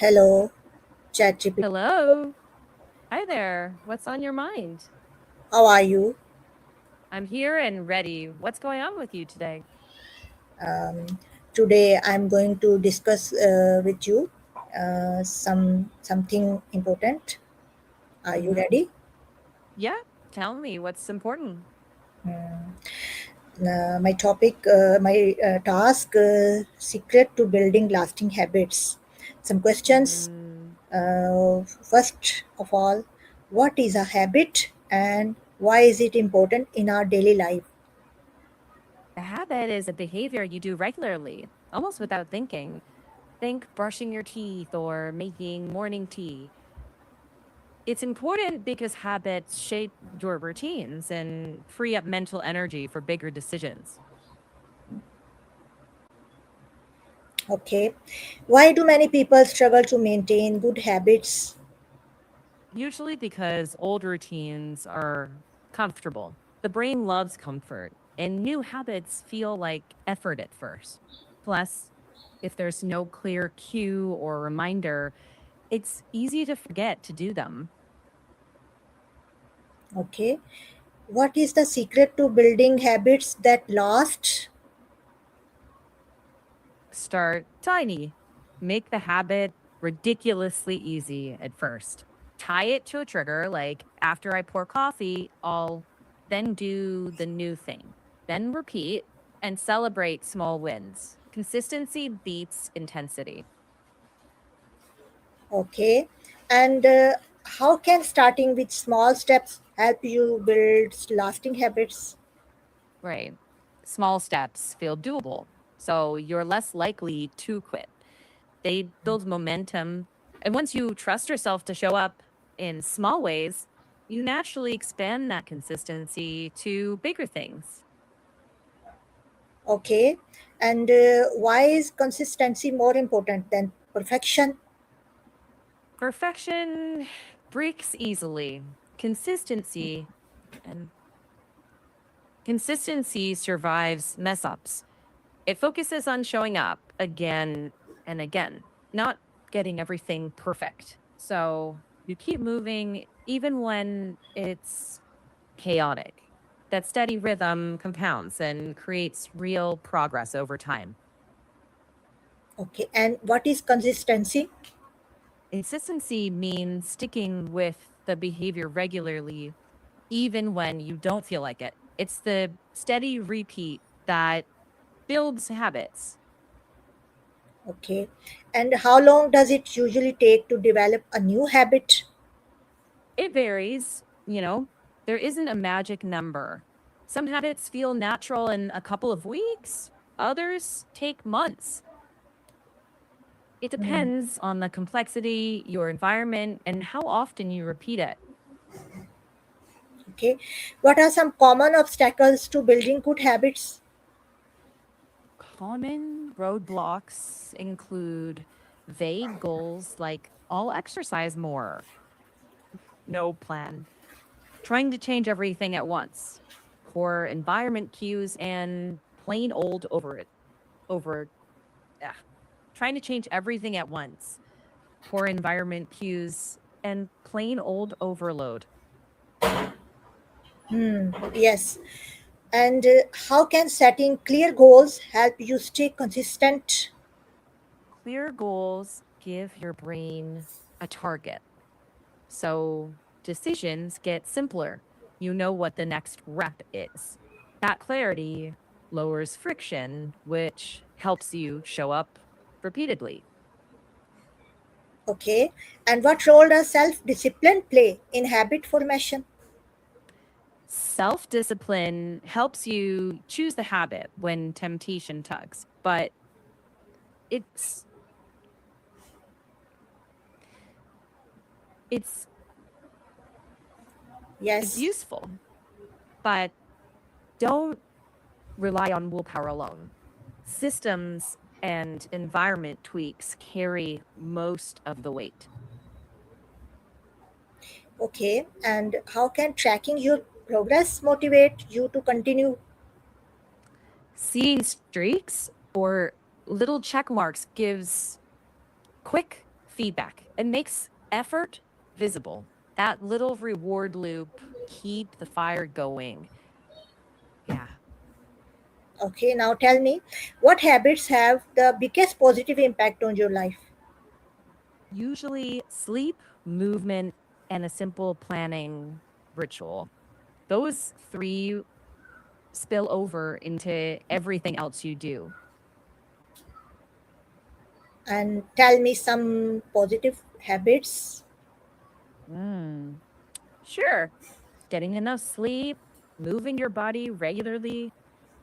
Hello, chatgpt. Hello. Hi there. What's on your mind? How are you? I'm here and ready. What's going on with you today? Um, Today I'm going to discuss with you something important. Are you Mm-hmm. ready? Yeah. Tell me what's important. My topic, my task, secret to building lasting habits. Some questions. Mm, First of all, what is a habit and why is it important in our daily life? a habit is a behavior you do regularly, almost without thinking. Think brushing your teeth or making morning tea. It's important because habits shape your routines and free up mental energy for bigger decisions. Okay. Why do many people struggle to maintain good habits? Usually because old routines are comfortable. The brain loves comfort, and new habits feel like effort at first. Plus, if there's no clear cue or reminder, it's easy to forget to do them. Okay. What is the secret to building habits that last? Start tiny. Make the habit ridiculously easy at first. Tie it to a trigger, like after I pour coffee, I'll then do the new thing. Then repeat and celebrate small wins. Consistency beats intensity. Okay. And how can starting with small steps help you build lasting habits? Right. Small steps feel doable, so you're less likely to quit. They build momentum. And once you trust yourself to show up in small ways, you naturally expand that consistency to bigger things. Okay. And why is consistency more important than perfection? Perfection breaks easily. Consistency and consistency survives mess ups. It focuses on showing up again and again, not getting everything perfect. So you keep moving even when it's chaotic. That steady rhythm compounds and creates real progress over time. Okay. And what is consistency? Consistency means sticking with the behavior regularly, even when you don't feel like it. It's the steady repeat that builds habits. Okay. And how long does it usually take to develop a new habit? It varies, there isn't a magic number. Some habits feel natural in a couple of weeks, others take months. It depends on the complexity, your environment, and how often you repeat it. Okay. What are some common obstacles to building good habits? Common roadblocks include vague goals like I'll exercise more, no plan, trying to change everything at once, poor environment cues, and plain old over ah, trying to change everything at once, poor environment cues, and plain old overload. Yes. And how can setting clear goals help you stay consistent? Clear goals give your brain a target. So decisions get simpler. You know what the next rep is. That clarity lowers friction, which helps you show up repeatedly. Okay. And what role does self discipline play in habit formation? Self discipline helps you choose the habit when temptation tugs, but it's it's it's Yes. useful, but don't rely on willpower alone. Systems and environment tweaks carry most of the weight. Okay. And how can tracking your progress motivate you to continue? Seeing streaks or little check marks gives quick feedback. It makes effort visible. That little reward loop keep the fire going. Yeah. Okay, now tell me, what habits have the biggest positive impact on your life? Usually sleep, movement, and a simple planning ritual. Those three spill over into everything else you do. And tell me some positive habits. Mm, sure. Getting enough sleep, moving your body regularly,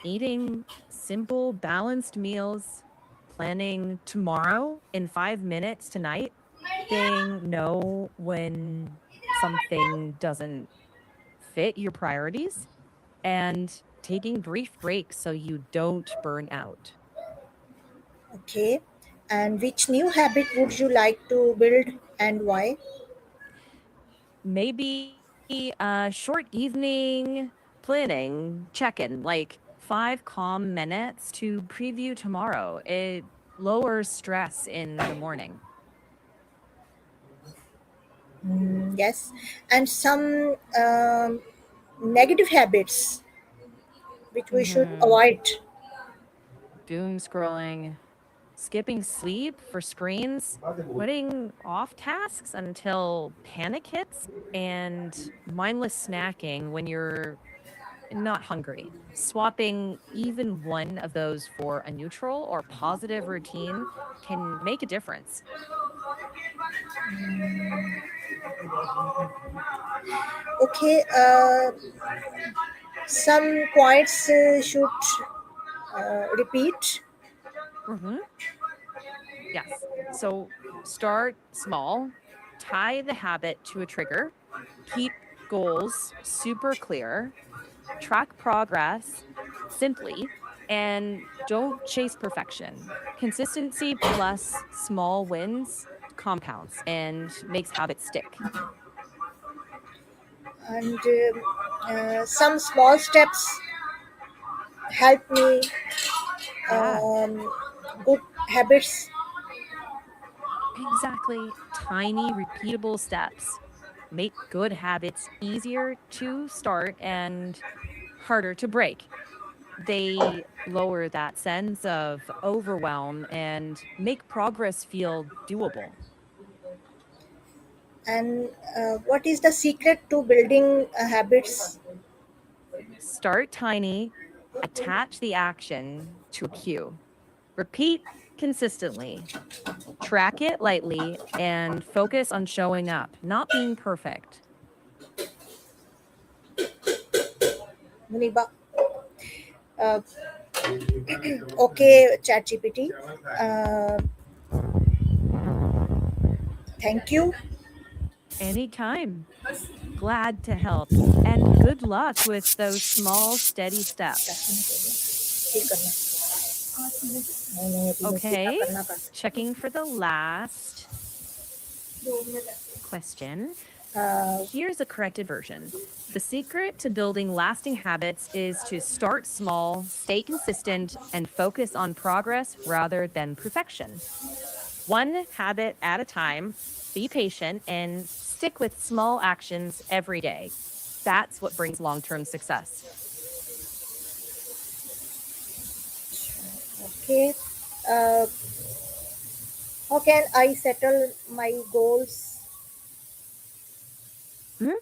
eating simple, balanced meals, planning tomorrow in 5 minutes tonight, saying no when something doesn't fit your priorities, and taking brief breaks so you don't burn out. Okay. And which new habit would you like to build and why? Maybe a short evening planning check in, like 5 calm minutes to preview tomorrow. It lowers stress in the morning. Yes. And some negative habits which we should Hmm. avoid. Doom scrolling, skipping sleep for screens, putting off tasks until panic hits, and mindless snacking when you're not hungry. Swapping even one of those for a neutral or positive routine can make a difference. Okay. Some points should repeat. Hmm. Yes. So start small, tie the habit to a trigger, keep goals super clear, track progress simply, and don't chase perfection. Consistency plus small wins compounds and makes habits stick. And some small steps help me Yeah, good habits. exactly. Tiny, repeatable steps make good habits easier to start and harder to break. They lower that sense of overwhelm and make progress feel doable. And what is the secret to building habits? Start tiny, attach the action to a cue, repeat consistently, track it lightly, and focus on showing up, not being perfect. Muniba. Uh, okay, ChatGPT. Uh, Thank you. Anytime. Glad to help. And good luck with those small, steady 10 steps. Minute हो गया फिर करना नहीं नहीं अभी मुझे क्या Okay, करना पड़ता checking for the last है question. uh, Here's a corrected version. The secret to building lasting habits is to start small, stay consistent, and focus on progress rather than perfection. One habit at a time, be patient, and stick with small actions every day. That's what brings long term success. okay. uh, how can I settle my goals? Mhm.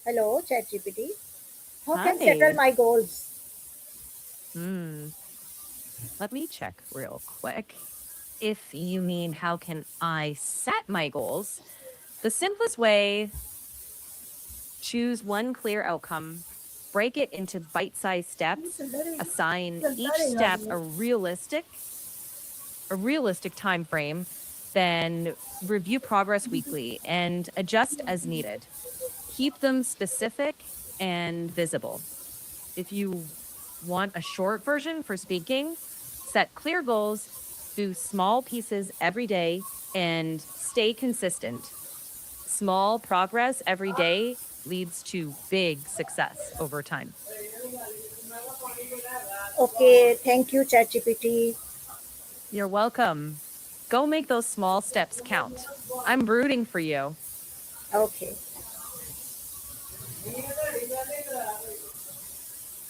Hello, ChatGPT. How can settle Hi. my goals? Hmm. Let me check real quick. If you mean how can I set my goals, the simplest way, choose one clear outcome, break it into bite-sized steps, assign each step a realistic time frame, then review progress weekly and adjust as needed. Keep them specific and visible. If you want a short version for speaking, set clear goals, do small pieces every day, and stay consistent. Small progress every day leads to big success over time. Okay, thank you, ChatGPT. You're welcome. Go make those small steps count. I'm rooting for you. Okay.